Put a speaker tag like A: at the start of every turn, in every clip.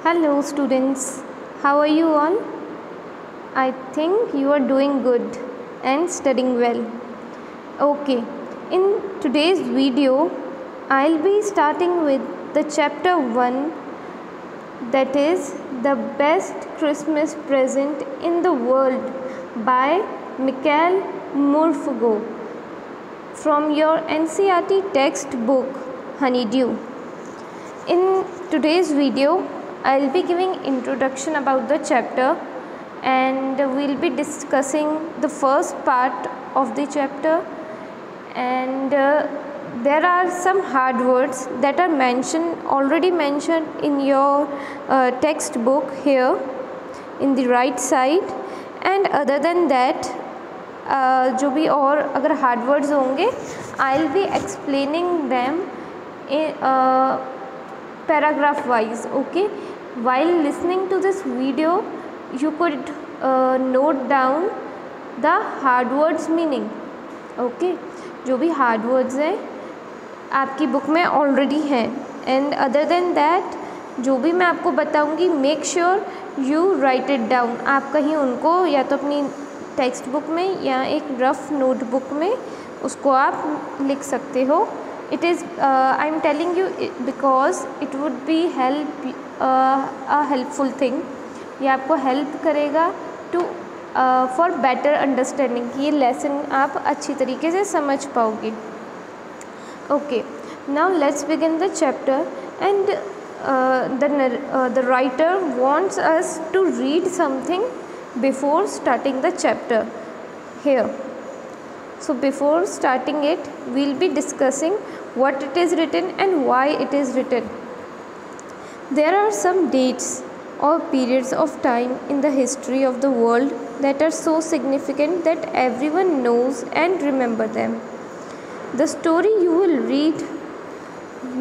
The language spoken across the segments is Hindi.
A: Hello students, how are you all? I think you are doing good and studying well. Okay, in today's video, I'll be starting with the chapter 1, that is the best Christmas present in the world by Mikhail Murfugo from your NCERT textbook Honeydew. In today's video, I'll be giving introduction about the chapter and we'll be discussing the first part of the chapter, and there are some hard words that are already mentioned in your textbook here in the right side, and other than that जो भी और अगर हार्ड वर्ड्स होंगे I'll be explaining them in paragraph wise. Okay, while listening to this video you could note down the hard words meaning. Okay, जो भी हार्ड वर्ड्स हैं आपकी बुक में ऑलरेडी हैं, एंड अदर देन दैट जो भी मैं आपको बताऊंगी make sure you right it down. आप कहीं उनको या तो अपनी टेक्स्ट बुक में या एक रफ नोटबुक में उसको आप लिख सकते हो. It is I am telling you because it would be a helpful thing. ये आपको हेल्प करेगा टू फॉर बेटर अंडरस्टैंडिंग कि ये लेसन आप अच्छी तरीके से समझ पाओगे. Okay, now let's begin the chapter and the writer wants us to read something before starting the chapter here. So before starting it, we'll be discussing what it is written and why it is written. There are some dates or periods of time in the history of the world that are so significant that everyone knows and remember them. The story you will read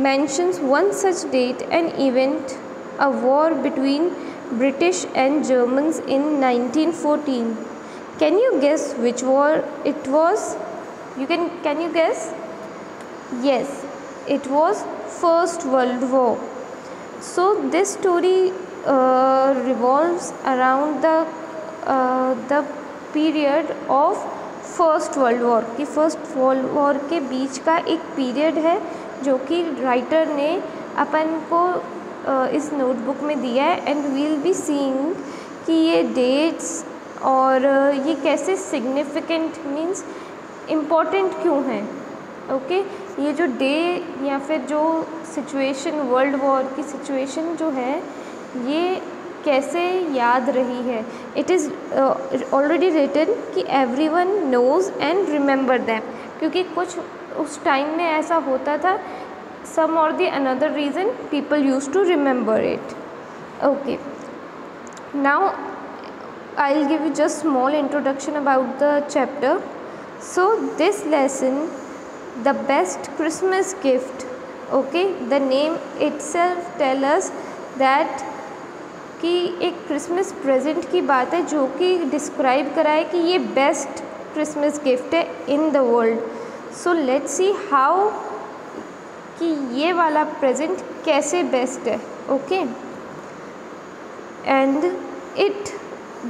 A: mentions one such date and event, a war between British and Germans in 1914. Can you guess which war it was? Can you guess? Yes, it was First World War. So this story revolves around the period of first world war कि फ़र्स्ट वर्ल्ड वॉर के बीच का एक पीरियड है जो कि राइटर ने अपन को इस नोटबुक में दिया है, एंड वील बी सीइंग कि ये डेट्स और ये कैसे सिग्निफिकेंट मीन्स इम्पॉर्टेंट क्यों हैं. ओके, ये जो डे या फिर जो सिचुएशन वर्ल्ड वॉर की सिचुएशन जो है ये कैसे याद रही है. इट इज़ ऑलरेडी रिटन कि everyone knows and remember them, क्योंकि कुछ उस टाइम में ऐसा होता था, some or the another reason people used to remember it. Okay, now I'll give you just small introduction about the chapter. So this lesson, the best Christmas gift, okay, the name itself tell us that कि एक क्रिसमस प्रेजेंट की बात है जो कि डिस्क्राइब कराए कि ये बेस्ट क्रिसमस गिफ्ट है in the world. So let's see how कि ये वाला प्रेजेंट कैसे बेस्ट है. Okay, and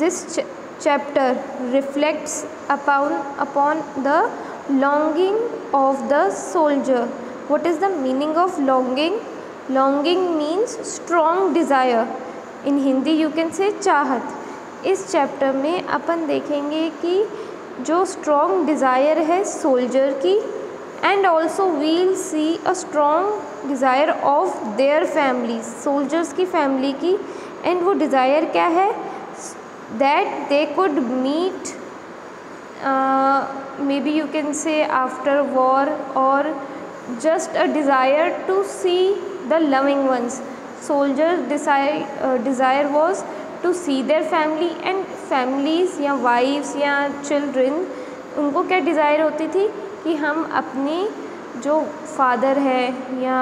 A: this chapter reflects upon the longing of the soldier. What is the meaning of longing? Longing means strong desire. In Hindi you can say चाहत. इस चैप्टर में अपन देखेंगे कि जो स्ट्रॉन्ग डिज़ायर है सोल्जर की, and also we'll see a strong desire of their family, soldiers की फैमिली की. एंड वो डिज़ायर क्या है? That they could meet maybe you can say after war, और just a desire to see the loving ones. Soldiers desire was to see their family, and families या wives या children उनको क्या डिज़ायर होती थी कि हम अपनी जो फादर है या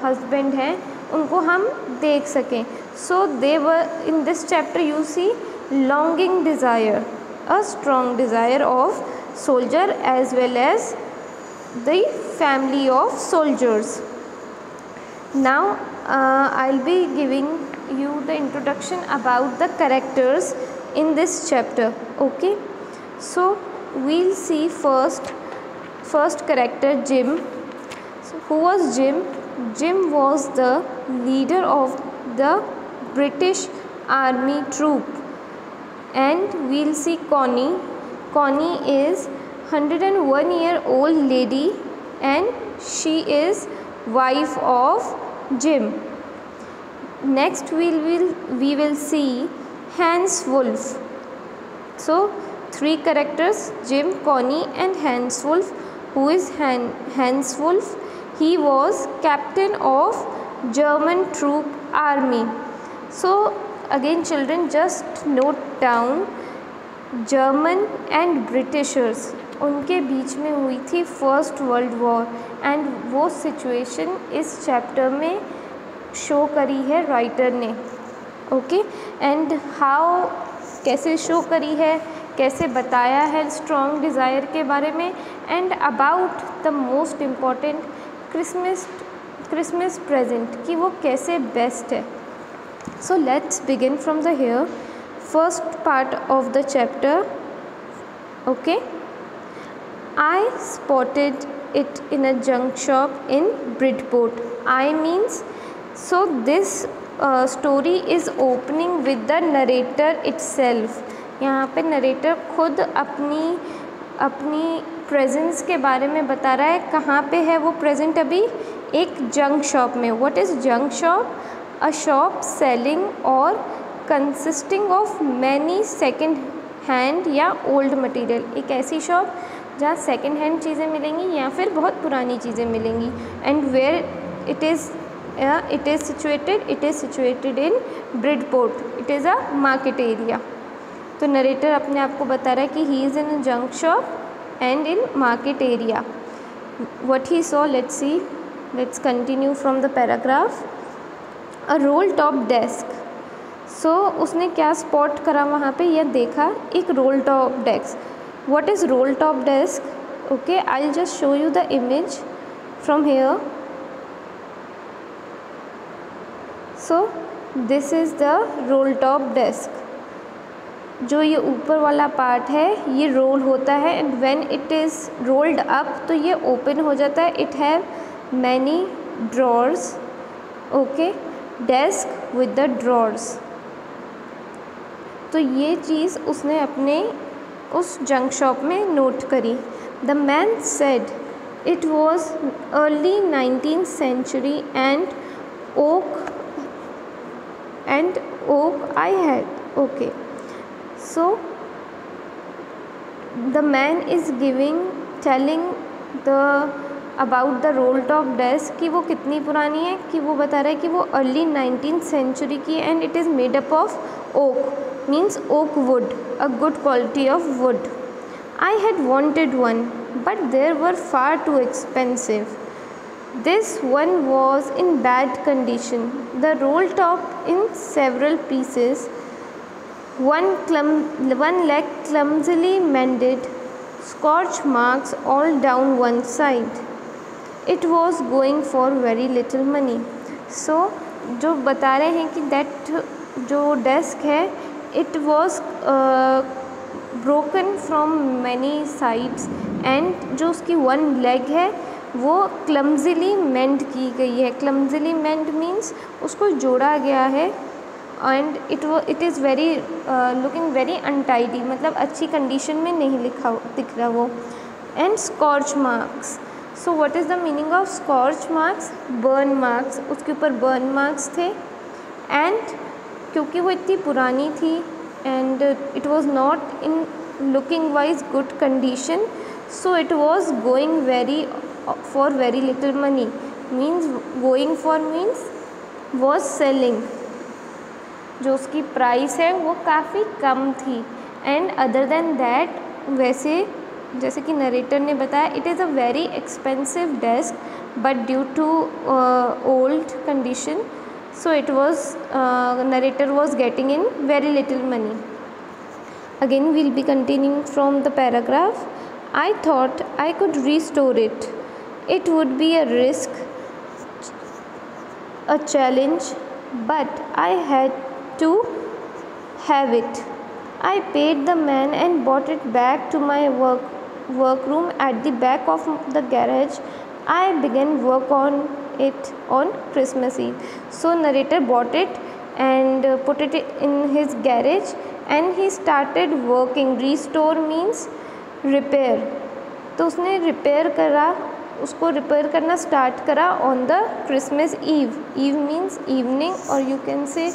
A: हस्बैंड हैं उनको हम देख सकें. So they were in this chapter you see longing desire, a strong desire of soldier as well as the family of soldiers. Now I'll be giving you the introduction about the characters in this chapter. Okay, so we'll see first character, Jim. So who was Jim? Jim was the leader of the British Army troop. And we'll see Connie. Connie is 101-year-old lady and she is wife of Jim. Next we will see Hans Wolf. So 3 characters, Jim, Connie and Hans Wolf. Who is Hans Wolf? He was captain of German troop army. So again children, just note down, German and Britishers, उनके बीच में हुई थी फर्स्ट वर्ल्ड वॉर एंड वो सिचुएशन इस चैप्टर में शो करी है राइटर ने. ओके, एंड हाउ, कैसे शो करी है, कैसे बताया है स्ट्रॉन्ग डिज़ायर के बारे में, and about the most important Christmas present, कि वो कैसे बेस्ट है. So let's begin from the here first part of the chapter. Okay, I spotted it in a junk shop in Bridport. I means, so this story is opening with the narrator itself. यहाँ पे नरेटर खुद अपनी प्रेजेंस के बारे में बता रहा है. कहाँ पे है वो प्रेजेंट अभी? एक जंक शॉप में. What is junk shop? A shop selling or consisting of many second hand या old material. एक ऐसी शॉप जहाँ सेकेंड हैंड चीज़ें मिलेंगी या फिर बहुत पुरानी चीज़ें मिलेंगी. And where it is situated in Bridport. It is a market area. तो नरेटर अपने आप को बता रहा है कि he is in a junk shop and in market area. What he saw, let's continue from the paragraph. A roll top desk. So उसने क्या स्पॉट करा वहाँ पे, यह देखा एक role top desk. What is roll top desk? Okay, I'll just show you the image from here. So this is the roll top desk. जो ये ऊपर वाला पार्ट है ये रोल होता है and when it is rolled up तो ये ओपन हो जाता है. It have many drawers. Okay, desk with the drawers. तो ये चीज़ उसने अपने उस जंक शॉप में नोट करी. The man said it was early 19th century and oak I had. Okay, so the man is telling about the roll top desk कि वो कितनी पुरानी है, कि वो बता रहा है कि वो अर्ली 19th century की and it is made up of oak, means oak wood, a good quality of wood. I had wanted one but there were far too expensive. This one was in bad condition. The roll top in several pieces. one leg clumsily mended, scorch marks all down one side. It was going for very little money. So जो बता रहे हैं कि दैट जो डेस्क है it was broken from many sides and जो उसकी वन लेग है वो क्लमजिली मेंड की गई है. क्लमजिली मेंड मीन्स उसको जोड़ा गया है and it is very looking very untidy, मतलब अच्छी कंडीशन में नहीं दिख रहा वो. And scorch marks. So what is the meaning of scorch marks? Burn marks, उसके ऊपर बर्न मार्क्स थे. एंड क्योंकि वो इतनी पुरानी थी and it was not in looking wise good condition, so it was going for very little money. Means going for means was selling. जो उसकी प्राइस है वो काफ़ी कम थी. एंड अदर देन दैट, वैसे जैसे कि नरेटर ने बताया it is a very expensive desk but due to old condition so it was narrator was getting in very little money. Again we'll be continuing from the paragraph. I thought I could restore it. It would be a risk, a challenge, but I had to have it. I paid the man and brought it back to my workroom at the back of the garage. I began work on it on Christmas Eve. So narrator bought it and put it in his garage and he started working. Restore means repair. तो उसने रिपेयर करा, उसको रिपेयर करना स्टार्ट करा on the Christmas eve. Eve means evening और you can say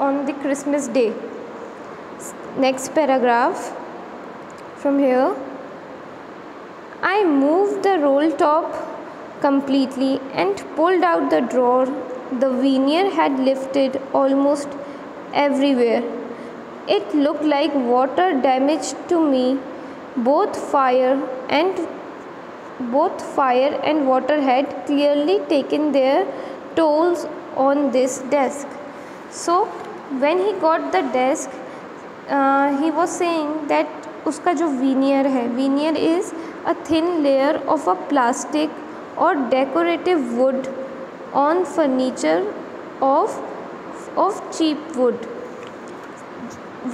A: on the Christmas day. Next paragraph from here. I moved the roll top completely and pulled out the drawer. The veneer had lifted almost everywhere. It looked like water damage to me. Both fire and water had clearly taken their tolls on this desk. So when he got the desk, he was saying that उसका जो veneer है, veneer is a thin layer of a plastic or decorative wood on furniture of cheap wood.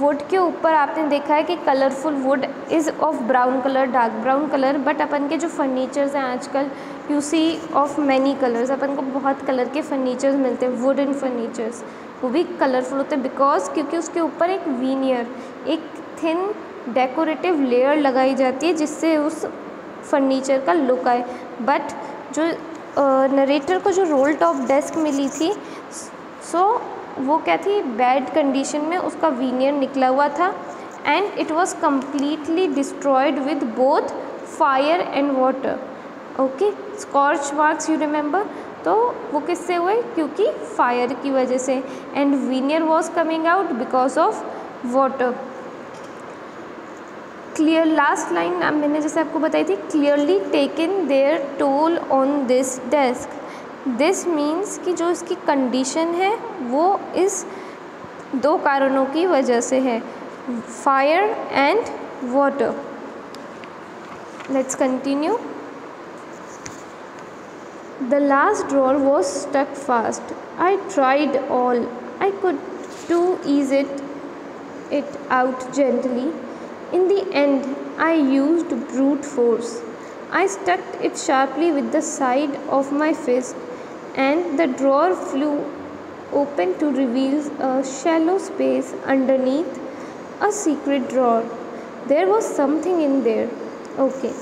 A: Wood के ऊपर आपने देखा है कि colourful wood is of brown colour, dark brown colour, but अपन के जो फर्नीचर्स हैं आजकल you see of many colours. अपन को बहुत कलर के फर्नीचर्स मिलते हैं, वुड एंड फर्नीचर्स, वो भी कलरफुल होते हैं बिकॉज क्योंकि उसके ऊपर एक वीनियर, एक थिन डेकोरेटिव लेयर लगाई जाती है जिससे उस फर्नीचर का लुक आए. बट जो नरेटर को जो रोल टॉप डेस्क मिली थी सो वो क्या थी, बैड कंडीशन में उसका वीनियर निकला हुआ था and it was completely destroyed with both fire and water. Okay, scorch marks you remember, तो वो किससे हुए, क्योंकि फायर की वजह से. And veneer was coming out because of water. Clear, last line मैंने जैसे आपको बताई थी, clearly taken their toll on this desk. This means कि जो इसकी कंडीशन है वो इस दो कारणों की वजह से है, fire and water. Let's continue. The last drawer was stuck fast. I tried all I could to ease it out gently. In the end, I used brute force. I stuck it sharply with the side of my fist, and the drawer flew open to reveal a shallow space underneath a secret drawer. There was something in there. Okay,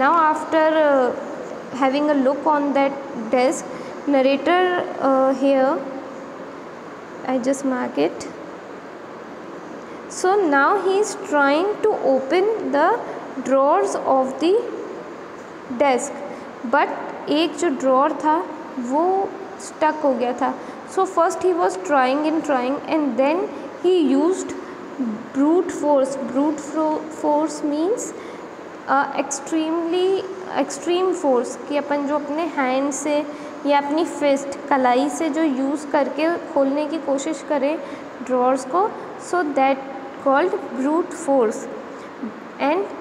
A: now after having a look on that desk, narrator here, I just mark it. So now he is trying to open the drawers of the desk, but एक जो drawer था वो stuck हो गया था. So first he was trying and then he used brute force. Brute force means extreme force, कि अपन जो अपने hand से या अपनी fist कलाई से जो use करके खोलने की कोशिश करें drawers को, so that called brute force. And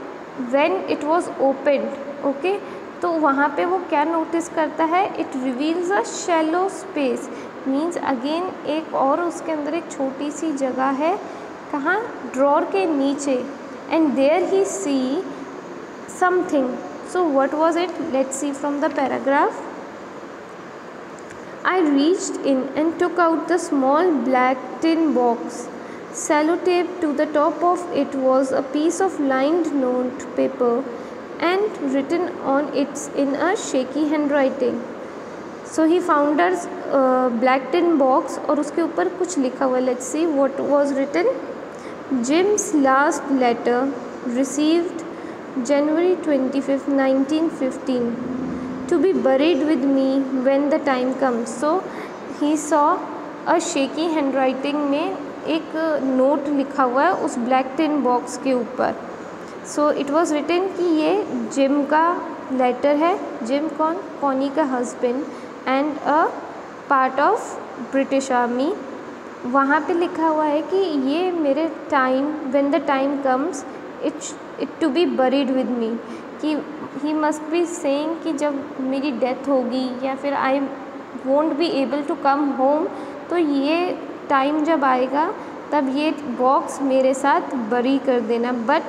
A: when it was opened, okay, तो वहाँ पे वो क्या नोटिस करता है, it reveals a shallow space, means again एक और उसके अंदर एक छोटी सी जगह है, कहाँ, ड्रॉर के नीचे. and there he see something. So what was it? Let's see from the paragraph. I reached in and took out the small black tin box. Sellotaped to the top of it was a piece of lined note paper and written on it in a shaky handwriting. So he found a black tin box और उसके ऊपर कुछ लिखा हुआ. Let's see what was written. Jim's last letter received January 25th, 1915. To be buried with me when the time comes. So he saw a shaky handwriting में एक नोट लिखा हुआ है उस ब्लैक टिन बॉक्स के ऊपर. सो इट वॉज रिटन कि ये जिम का लेटर है. जिम कौन? कॉनी का husband and a part of British army. वहाँ पे लिखा हुआ है कि ये मेरे time, when the time comes it to be buried with me, कि ही मस्ट बी सेइंग कि जब मेरी डेथ होगी या फिर I won't be able to come home, तो ये टाइम जब आएगा तब ये बॉक्स मेरे साथ बरी कर देना। बट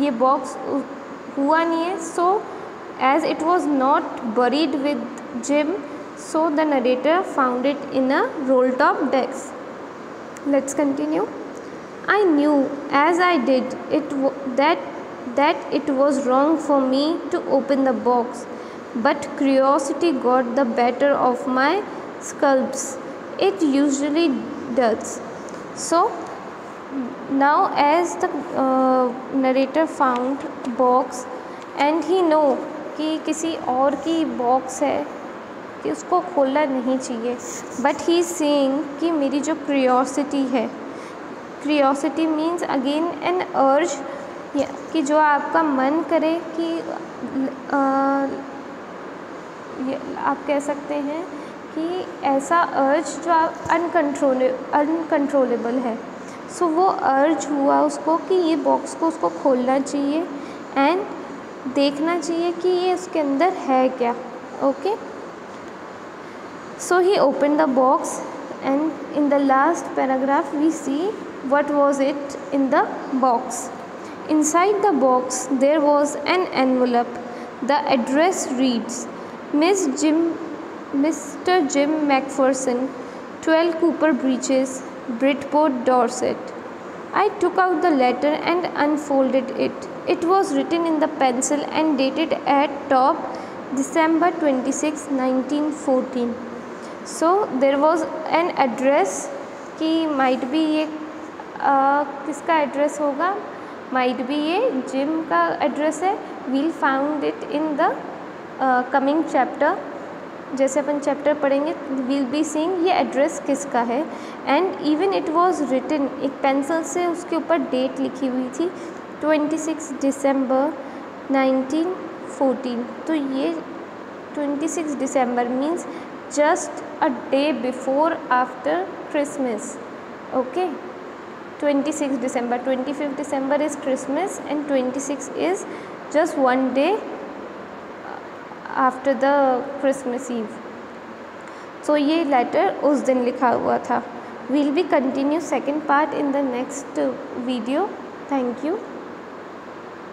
A: ये बॉक्स हुआ नहीं है। So as it was not buried with Jim, so the narrator found it in a roll top desk. Let's continue. I knew as I did it that it was wrong for me to open the box, but curiosity got the better of my scruples. It usually does. So now as the narrator found box and he know कि किसी और की बॉक्स है कि उसको खोलना नहीं चाहिए, बट ही सेइंग कि मेरी जो क्यूरियोसिटी है, क्यूरियोसिटी मीन्स अगेन एन अर्ज, कि जो आपका मन करे कि आप कह सकते हैं कि ऐसा अर्ज जो आप अनकंट्रोलेबल है। सो वो अर्ज हुआ उसको कि ये बॉक्स को उसको खोलना चाहिए एंड देखना चाहिए कि ये उसके अंदर है क्या। Okay, so he opened the box and in the last paragraph we see what was it in the box. Inside the box there was an envelope. The address reads Mr. Jim McPherson, 12 Cooper Breaches, Bridport, Dorset. I took out the letter and unfolded it. It was written in the pencil and dated at top December 26, 1914. So there was an address कि माइट बी ये किसका एड्रेस होगा, माइट बी ये जिम का एड्रेस है। We'll found it in the coming chapter, जैसे अपन चैप्टर पढ़ेंगे वील बी सीइंग ये एड्रेस किसका है। And even it was written, एक पेंसिल से उसके ऊपर डेट लिखी हुई थी 26 दिसंबर 1914। तो ये 26 दिसंबर means just a day before after Christmas. Okay, 26 December, 25th December is Christmas and 26 is just one day after the Christmas Eve. So ये letter उस दिन लिखा हुआ था। We'll be continue second part in the next video. Thank you.